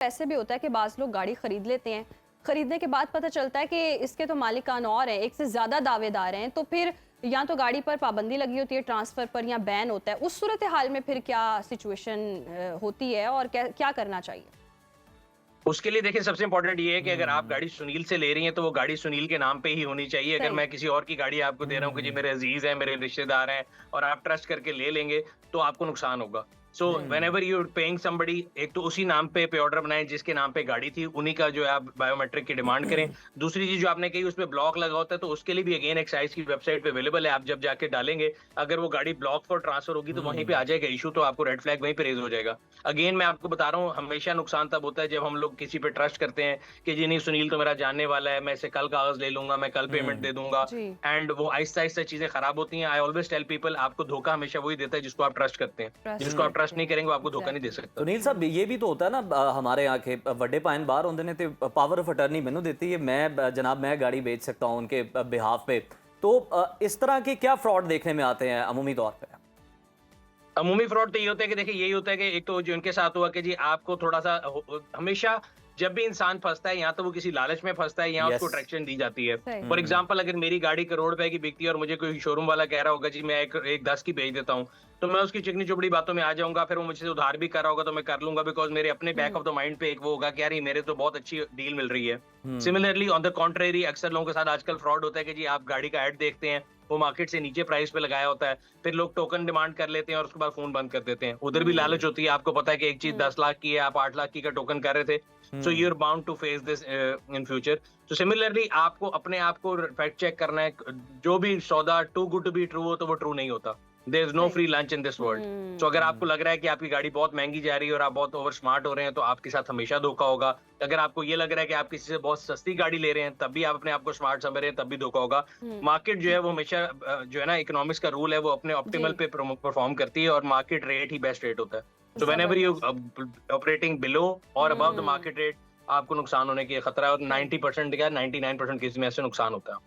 ऐसे भी होता है कि बाज़ लोग गाड़ी खरीद लेते हैं, खरीदने के बाद पता चलता है कि इसके तो मालिकान और हैं, एक से ज़्यादा दावेदार हैं, तो फिर या तो गाड़ी पर पाबंदी लगी होती है ट्रांसफ़र पर या बैन होता है। उस सूरत हाल में फिर क्या सिचुएशन होती है और क्या क्या करना चाहिए? उसके लिए देखिए सबसे इम्पोर्टेंट ये है कि अगर आप गाड़ी सुनील से ले रही हैं तो वो गाड़ी सुनील के नाम पे ही होनी चाहिए। अगर सही। मैं किसी और की गाड़ी आपको दे रहा हूँ कि जी मेरे अजीज हैं, मेरे रिश्तेदार हैं और आप ट्रस्ट करके ले लेंगे तो आपको नुकसान होगा। So whenever you paying somebody, एक तो उसी नाम पे ऑर्डर बनाएं जिसके नाम पे गाड़ी थी, उन्हीं का जो है आप बायोमेट्रिक की डिमांड करें। दूसरी चीज जो आपने कही उस पे ब्लॉक लगा होता है तो उसके लिए भी अगेन एक्साइज की वेबसाइट पे अवेलेबल है, आप जब जाके डालेंगे अगर वो गाड़ी ब्लॉक फॉर ट्रांसफर होगी तो वहीं पे आ जाएगा इशू, तो आपको रेड फ्लैग वहीं पे रेज हो जाएगा। अगेन मैं आपको बता रहा हूँ हमेशा नुकसान तब होता है जब हम लोग किसी पे ट्रस्ट करते हैं कि जी नहीं सुनील तो मेरा जानने वाला है, मैं इसे कल कागज ले लूंगा, मैं कल पेमेंट दे दूंगा, जी। एंड वो आहिस्ता आहिस्ता चीजें खराब होती हैं। आई ऑलवेज टेल पीपल आपको धोखा हमेशा वही देता है जिसको आप ट्रस्ट करते हैं, ट्रस्ट जिसको आप ट्रस्ट करते नहीं हैं, करेंगे वो आपको धोखा नहीं दे एग्ज़ैक्टली। सकता। सुनील साहब ये भी तो होता है ना हमारे यहाँ के ਵੱਡੇ ਭਾਣ ਬਾਹਰ ਹੁੰਦੇ ਨੇ ਤੇ ਪਾਵਰ ਆਫ ਅਟਰਨੀ ਮੈਨੂੰ ਦਿੱਤੀ है, मैं जनाब मैं गाड़ी बेच सकता हूँ उनके बिहाफ पे। तो इस तरह के क्या फ्रॉड देखने में आते हैं अमूमी तौर पे? अमूमी फ्रॉड तो ये होता है कि देखिए यही होता है कि एक तो जो इनके साथ हुआ कि जी आपको थोड़ा सा हमेशा जब भी इंसान फंसता है या तो वो किसी लालच में फंसता है या उसको यस। ट्रैक्शन दी जाती है। सही। फॉर एग्जांपल अगर मेरी गाड़ी करोड़ रुपए की बिकती है और मुझे कोई शोरूम वाला कह रहा होगा जी मैं एक 10 की बेच देता हूँ, तो मैं उसकी चिकनी चुपड़ी बातों में आ जाऊंगा, फिर वो मुझसे उधार भी कर रहा होगा तो मैं कर लूंगा, बिकॉज मेरे अपने बैक ऑफ द माइंड पे एक वो होगा कि यार ये मेरे तो बहुत अच्छी डील मिल रही है। सिमिलरली ऑन द कॉन्ट्रेरी अक्सर लोगों के साथ आजकल फ्रॉड होता है कि जी आप गाड़ी का ऐड देखते हैं, वो मार्केट से नीचे प्राइस पे लगाया होता है, फिर लोग टोकन डिमांड कर लेते हैं और उसके बाद फोन बंद कर देते हैं। उधर भी लालच होती है, आपको पता है कि एक चीज 10 लाख की है, आप 8 लाख की का टोकन कर रहे थे, so you are bound to face this in future. तो सिमिलरली आपको अपने आप को फैक्ट चेक करना है, जो भी सौदा too good to be true हो तो वो ट्रू नहीं होता। देयर इज नो सही। Free lunch in this world. तो अगर आपको लग रहा है कि आपकी गाड़ी बहुत महंगी जा रही है और आप बहुत ओवर स्मार्ट हो रहे हैं तो आपके साथ हमेशा धोखा होगा। अगर आपको ये लग रहा है कि आप किसी से बहुत सस्ती गाड़ी ले रहे हैं तब भी आप अपने आप को स्मार्ट समझ रहे हैं तब भी धोखा होगा। मार्केट जो है वो हमेशा जो है ना इकोनॉमिक्स का रूल है वो अपने ऑप्टिमल जी। पे परफॉर्म करती है और मार्केट रेट ही बेस्ट रेट होता है। सो व्हेनेवर यू ज़बरदस्त। ऑपरेटिंग बिलो और अबव द मार्केट रेट आपको नुकसान होने की खतरा है, और 90% क्या 99% केस में ऐसे नुकसान होता है।